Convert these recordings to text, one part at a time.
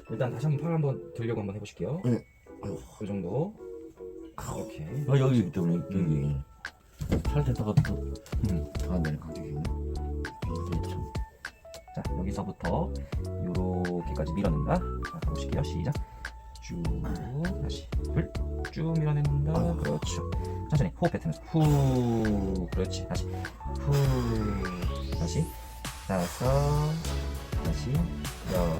일단 다시 한번 팔 한번 들려고 한번 해보실게요. 네. 이 정도. 이렇게. 여기 때문에 여기 살때다가 또 가네 가격이. 그렇죠. 자, 여기서부터 요렇게까지 밀어낸다. 자, 보실게요. 시작. 쭉 다시 쭉 밀어낸다. 그렇죠. 천천히 호흡 뱉으면서 후. 그렇지. 다시 후. 다시 다섯. 다시 열.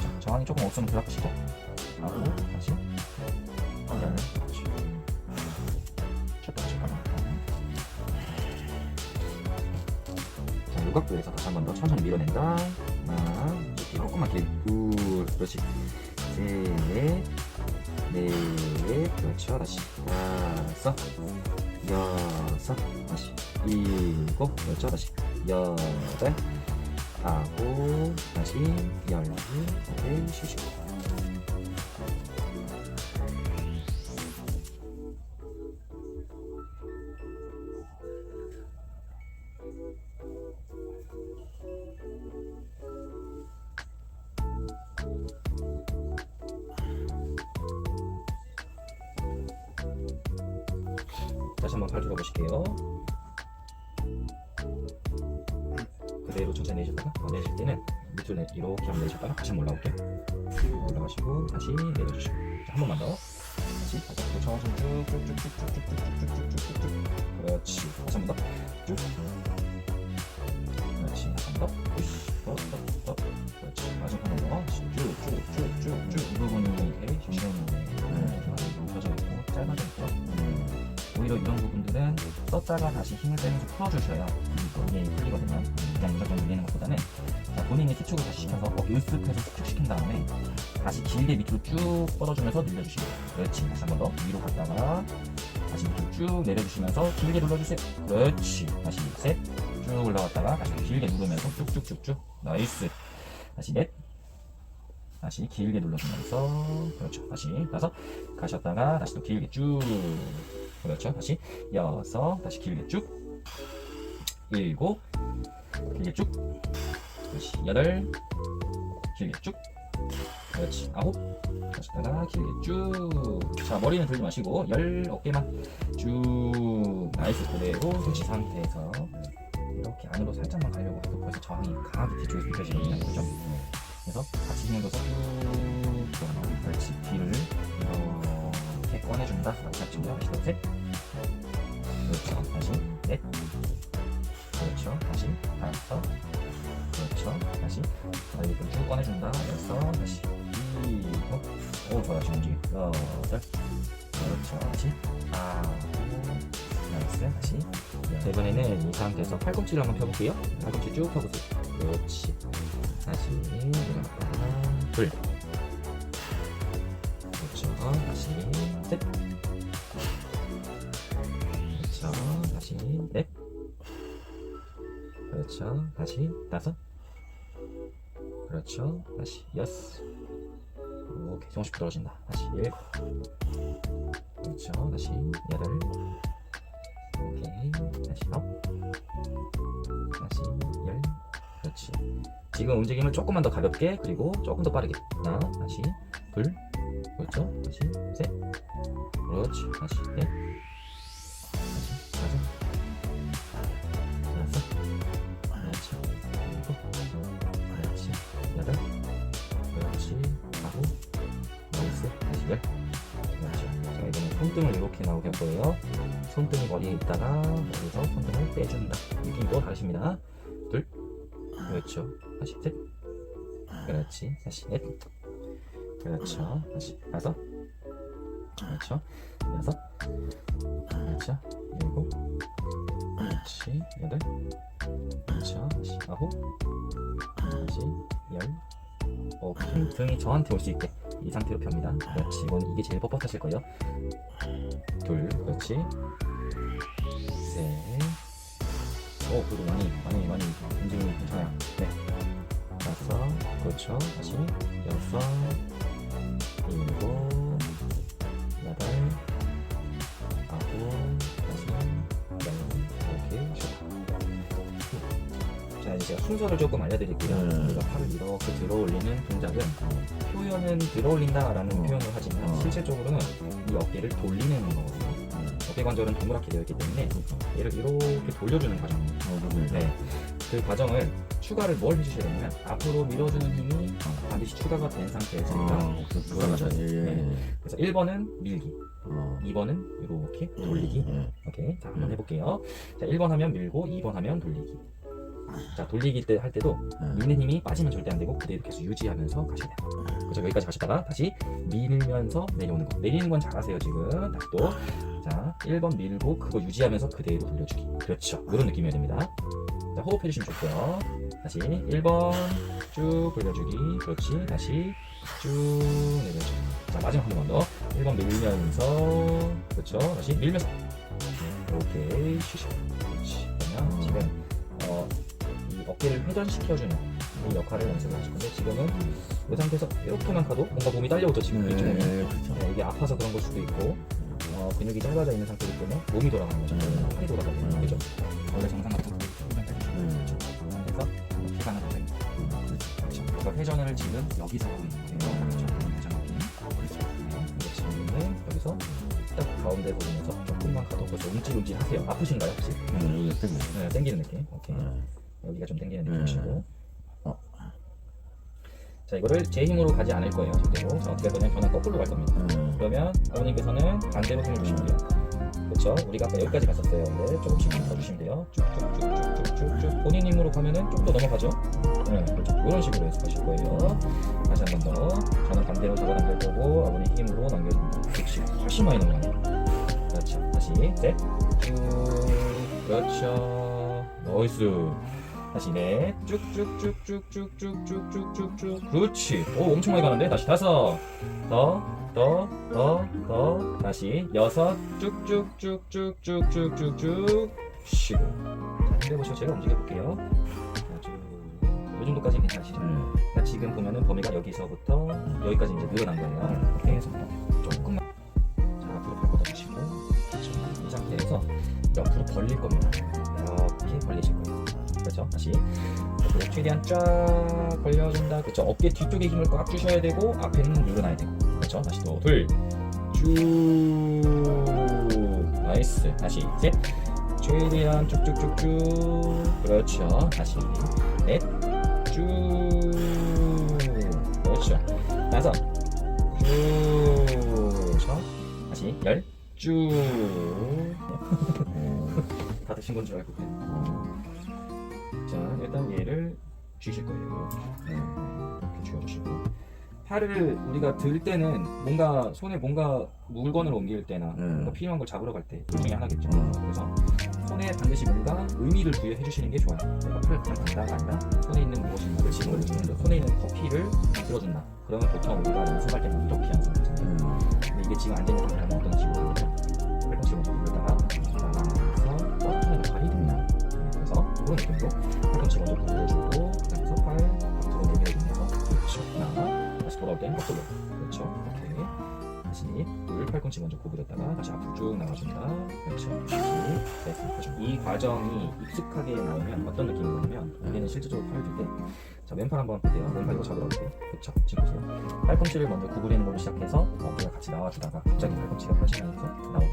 자, 저항이 조금 없으면 들어가시죠. 하고 다시 열. 그렇지. 잠깐만. 자, 요각도에서 다시 한 번 더 천천히 밀어낸다. 하나, 이렇게 조금만 길게. 둘, 그렇지. 셋, 넷, 그렇죠. 다시 다섯, 여섯, 다시 일곱, 그렇죠. 다시 여덟, 아홉, 다시 열, 네, 쉬시고. 다시 한번 팔 들어보실게요. 그대로 천천히 내셨다가 내실 때는 밑으로 이렇게 한번 내셨다가 다시 한번 올라올게요. 올라가시고 다시 내려주시고. 자, 한 번만 더. 다시 바닥으로 천천히 쭉쭉쭉쭉쭉쭉쭉쭉쭉쭉쭉. 그렇지. 다시 한 번 더. 쭉. 그렇지. 한 번 더. 더. 그렇지. 마지막 한 번 더. 쭉쭉쭉쭉쭉. 이 부분이 이렇게 시간이 뭉쳐져 있고 짧아져 있고. 오히려 이런 부분들은 썼다가 다시 힘을 빼면서 풀어주셔야 이게 풀리거든요. 그냥 무작정 밀리는 것보다는 자, 본인이 수축을 다시 시켜서 으쓱해서 수축시킨 다음에 다시 길게 밑으로 쭉 뻗어주면서 늘려주시고. 그렇지. 다시 한 번 더 위로 갔다가 다시 밑으로 쭉 내려주시면서 길게 눌러주세요. 그렇지. 다시 셋, 쭉 올라갔다가 다시 길게 누르면서 쭉쭉쭉쭉. 나이스. 다시 넷, 다시 길게 눌러주면서. 그렇죠. 다시 다섯, 가셨다가 다시 또 길게 쭉. 그렇죠. 다시 여섯, 다시 길게 쭉. 일곱, 길게 쭉. 다시 여덟, 길게 쭉. 그렇지. 아홉, 가셨다가 길게 쭉. 자, 머리는 들지 마시고 열 어깨만 쭉. 나이스. 그대로 대시 상태에서 이렇게 안으로 살짝만 가려고 해도 벌써 저항이 강하게 뒤쪽에서 느껴지거든요. 그죠? 그래서 같이 힘을 줘서 쭉 들어가는. 그렇지. 뒤를 이렇게 꺼내준다. 자, 준비하시고 셋. 그렇죠. 다시 넷. 그렇죠. 다시 다섯. 그렇죠. 다시 다리를 쭉 꺼내준다. 여섯. 다시 일곱. 오, 좋아요. 지금 움직임. 여덟. 그렇죠. 다시 아홉. 나이스. 다시 자, 이번에는 이 상태에서 팔꿈치를 한번 펴볼게요. 팔꿈치 쭉 펴보세요. 그렇지. 다시 일어났다가 둘. 그렇죠. 다시 셋. 그렇죠. 다시 넷. 그렇죠. 다시 다섯. 그렇죠. 다시 여섯. 오케이. 조금씩 떨어진다. 다시 일곱. 그렇죠. 다시 여덟. 오케이. 다시 아홉. 다시 열. 그렇지. 지금 움직임을 조금만 더 가볍게, 그리고 조금 더 빠르게. 하나, 다시 둘. 그렇죠. 다시 셋. 그렇지. 다시 넷. 다시 다섯. 여섯. 그렇죠. 일곱. 그렇지. 여덟. 그렇지. 아홉. 나이스. 다시 열. 그렇죠. 자, 이번엔 손등을 이렇게 나오게 할 거예요. 손등이 머리에 있다가 여기서 손등을 빼준다. 느낌도 다르십니다. 둘. 그렇죠. 다시 셋. 그렇지. 다시 넷. 그렇죠. 다시 다섯. 그렇죠. 여섯. 그렇죠. 일곱. 그렇지. 여덟. 그렇죠. 다시 아홉. 다시 열. 힘 등이 저한테 올 수 있게 이 상태로 펴니다. 그렇지. 이게 제일 뻣뻣하실 거예요. 둘. 그렇지. 셋. 그래도 많이 움직임이 괜찮아요. 네. 다섯. 그렇죠. 다시 여섯. 일곱. 여덟. 아홉. 다시 열. 이렇게. 자, 이제 제가 순서를 조금 알려드릴게요. 우리가 팔을 이렇게 들어 올리는 동작은 표현은 들어 올린다라는 표현을 하지만 실질적으로는 이 어깨를 돌리는 거거든요. 어깨 관절은 동그랗게 되어 있기 때문에 얘를 이렇게 돌려주는 과정입니다. 네, 그 과정을 추가를 뭘 해주셔야 되냐면 앞으로 밀어주는 힘이 반드시 추가가 된 상태에서 그래서 1번은 밀기, 2번은 이렇게 돌리기. 오케이, 자 한번 해볼게요. 자 1번 하면 밀고 2번 하면 돌리기. 자 돌리기 때 할 때도 미는 힘이 빠지면 절대 안 되고 그대로 계속 유지하면서 가셔야 돼요. 그렇죠. 여기까지 가시다가 다시 밀면서 내려오는 거. 내리는 건 잘하세요 지금. 다시 또 자 1번 밀고 그거 유지하면서 그대로 돌려주기. 그렇죠. 이런 느낌이어야 됩니다. 자 호흡해 주시면 좋고요. 다시 1번 쭉 돌려주기. 그렇지. 다시 쭉 내려주기. 자 마지막 한 번 더. 1번 밀면서 그렇죠. 다시 밀면서 오케이 쉬시고. 그렇지. 그러면 지금 이 어깨를 회전시켜주는 이 역할을 연습을 하실 건데 지금은 이 상태에서 이렇게만 가도 뭔가 몸이 딸려오죠 지금 이쪽은. 네, 이게 아파서 그런 걸 수도 있고 근육이 짧아져 있는 상태이기 때문에 몸이 돌아가는 거죠. 팔이 돌아가는 거죠. 원래 정상 같은 거 회전 빼주시고 그래서 피가 하나 더 됩니다. 그렇죠. 그러니까 회전을 지금 여기서 하고 있는 거예요. 그렇죠. 회전하기. 그렇죠. 근데 지금은 여기서 딱 가운데 보면서 조금만 가도 벌써 움찔움찔 하세요. 아프신가요 혹시? 네, 땡기는 느낌. 오케이. 여기가 좀 땡기는 느낌이시고. 자 이거를 제 힘으로 가지 않을 거예요 절대로. 자 어떻게 할 거냐면 저는 거꾸로 갈 겁니다. 그러면 어머님께서는 반대로 힘을 주시면 돼요. 그렇죠. 우리가 아까 여기까지 갔었어요. 근데 조금씩 더 주시면 돼요. 쭉쭉쭉쭉쭉쭉 본인 힘으로 가면은 좀 더 넘어가죠. 네, 그렇죠. 이런 식으로 연습하실 거예요. 다시 한 번 더. 저는 반대로 잡아당길 거고 어머니 힘으로 넘겨줍니다. 그렇지. 훨씬 많이 넘어가네요. 그렇죠. 다시 셋. 쭉. 그렇죠. 나이스. 다시 넷. 쭉쭉쭉쭉쭉쭉쭉쭉쭉쭉. 그렇지. 오 엄청 많이 가는데. 다시 다섯. 더. 다시 여섯. 쭉쭉쭉쭉쭉쭉쭉쭉. 쉬고. 자 힘내보시고 제가 움직여볼게요. 이 정도까지 괜찮으시죠? 그러니까 지금 보면은 범위가 여기서부터 여기까지 이제 늘어난 거예요. 이렇게 해서 조금만. 자 앞으로 발 뻗어주시고. 그렇죠. 이 상태에서 옆으로 벌릴 겁니다. 이렇게 벌리실 거예요. 그렇죠. 다시 옆으로 최대한 쫙 벌려준다. 그렇죠. 어깨 뒤쪽에 힘을 꽉 주셔야 되고 앞에는 늘어나야 되고. 그렇죠. 다시 또 둘, 쭉, 나이스. 다시 셋, 최대한 쭉쭉쭉쭉. 그렇죠. 다시 넷, 쭉, 그렇죠. 다섯, 쭉, 그렇죠. 다시 열, 쭉. 다 드신 건 줄 알고 그래. 자 일단 얘를 쥐실 거예요. 이렇게 쥐어주시고 팔을 우리가 들 때는 뭔가 손에 뭔가 물건을 옮길 때나 뭔가 필요한 걸 잡으러 갈 때 둘 중에 하나겠죠. 그래서 손에 반드시 뭔가 의미를 부여해 주시는 게 좋아요. 내가 팔을 그냥 든다가 아니라 손에 있는 무엇인가를 집어넣는 손에 있는 커피를 들어준다. 그러면 보통 우리가 연습할 때는 이렇게 연습하잖아요. 근데 이게 지금 안 되는 상태라면 어떤 식으로 하냐면 팔꿈치 먼저 굴렸다가 나가면서 뻗어주는 역할이 됩니다. 그래서 그런 느낌으로 팔꿈치 먼저 굴려주고 그다음에서 팔 앞으로 내밀어주면서 그렇죠. 하나 다시 돌아올 땐 거꾸로 그렇죠. 오케이. 다시 둘 팔꿈치 먼저 구부렸다가 다시 앞으로 쭉 나가준다. 그렇죠. 다시 됐습니다. 그렇죠. 이 과정이 익숙하게 나오면 어떤 느낌이 나냐면 우리는 실질적으로 팔을 들 때 자 왼팔 한번 볼게요. 왼팔 이거 잡으러 올게요. 그렇죠. 지금 보세요. 팔꿈치를 먼저 구부리는 걸로 시작해서 어깨가 같이 나와주다가 갑자기 팔꿈치가 펴지면서 나오죠.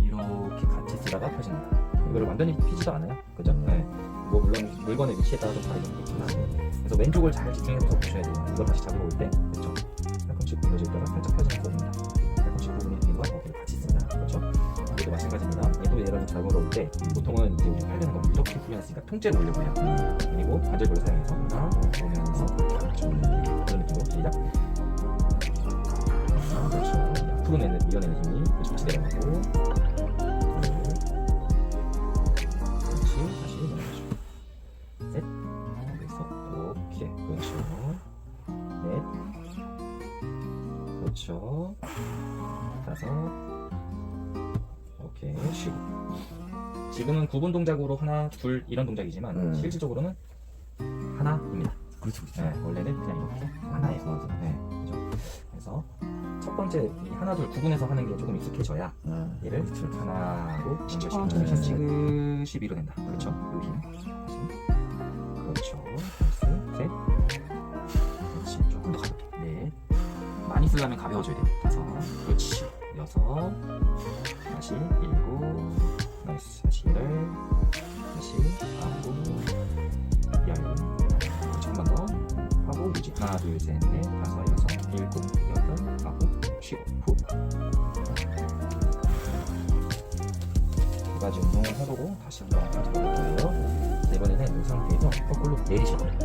이렇게 같이 쓰다가 펴집니다. 이거를 완전히 피지도 않아요. 그죠? 네. 뭐 물론 물건의 위치에 따라 좀 다르긴 있지만 그래서 왼쪽을 잘 집중해서 보셔야 돼요. 이걸 다시 잡으러 올 때 그렇죠. 팔꿈치 굴려줄 때가 살짝 펴지면서 옵니다. 팔꿈치 구부리는 힘과 어깨를 같이 쓴다. 그렇죠? 이것도 마찬가지입니다. 얘도 얘가 좀 잡으러 올 때 보통은 이제 우리 팔 되는 걸 이렇게 훈련했으니까 통째로 올려고 해요. 그리고 관절골을 사용해서 하나 오면서 그렇죠. 그런 느낌으로 시작. 그렇죠. 앞으로 밀어내는 힘이 같이 내려가고 다시 넘어가죠. 셋. 여기서 오케이. 그렇죠. 넷. 그렇죠. 다섯. 오케이. 쉬고. 지금은 구분 동작으로 하나, 둘 이런 동작이지만 실질적으로는 하나입니다. 그렇죠. 네, 원래는 그냥 이렇게 하나에서 네, 그렇죠. 그래서 첫 번째 이 하나, 둘 구분해서 하는 게 조금 익숙해져야 얘를 하나로 지그시 밀어낸다. 그렇죠. 요 힘. 다시. 쓰려면 가벼워져야 돼요. 5, 그렇지. 6, 다시 7, 나이스. 다시 8, 다시 9, 10. 그렇지. 한 번 더 하고 유지. 하나, 둘, 셋, 넷, 다섯, 여섯, 일곱, 여덟, 아홉, 쉬고 후. 두 가지 운동을 해보고 다시 한번 해볼게요. 이번에는 이 상태에서 거꾸로 내리실 거예요.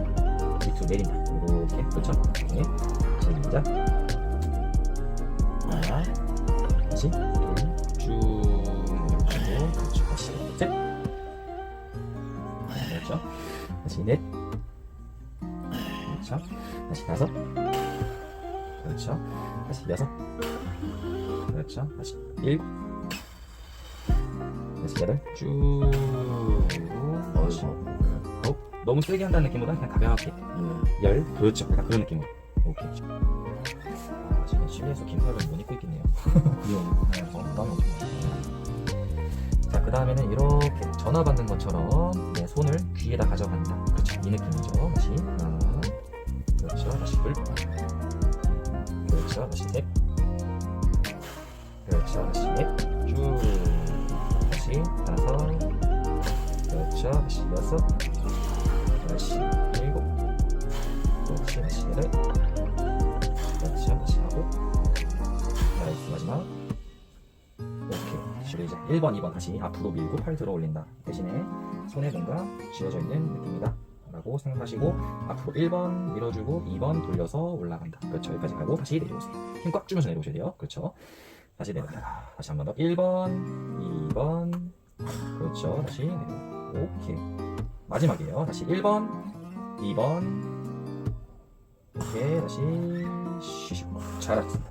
밑으로 내린다. 이렇게. 그렇죠? 네. 시작. 하나, 다시 둘, 쭉 내려주시고, 그렇죠. 다시 셋. 그렇죠. 다시 넷. 그렇죠. 다시 5. 그렇죠. 다시 6. 그렇죠. 다시 7. 다시 8. 쭉. 다시. 너무 세게 한다는 느낌보다 그냥 가볍게. 10. 그렇죠. 약간 그런 느낌으로. 오케이. 지금 실내에서 긴팔을 못 입고 있겠네요. 네, 부담이 엄청 많아요. 자, 그 다음에는 이렇게 전화 받는 것처럼 내 손을 귀에다 가져간다. 그렇죠. 이 느낌이죠. 다시 하나. 그렇죠. 다시 둘. 그렇죠. 다시 셋. 그렇죠. 다시 넷. 쭉. 다시 5. 그렇죠. 다시 6. 다시 7. 그렇지. 다시 8. 그렇죠. 다시 9. 나이스. 마지막. 오케이. 시작. 1번, 2번 다시 앞으로 밀고 팔 들어 올린다. 대신에 손에 뭔가 쥐어져 있는 느낌이다 라고 생각하시고 앞으로 1번 밀어주고 2번 돌려서 올라간다. 그렇죠. 여기까지 가고 다시 내려오세요. 힘 꽉 주면서 내려오셔야 돼요. 그렇죠. 다시 내려간다. 다시 한 번 더. 1번, 2번. 그렇죠. 다시 내려오고. 오케이. 마지막이에요. 다시 1번, 2번. 오케이. 다시 쉬시고. 잘하셨습니다.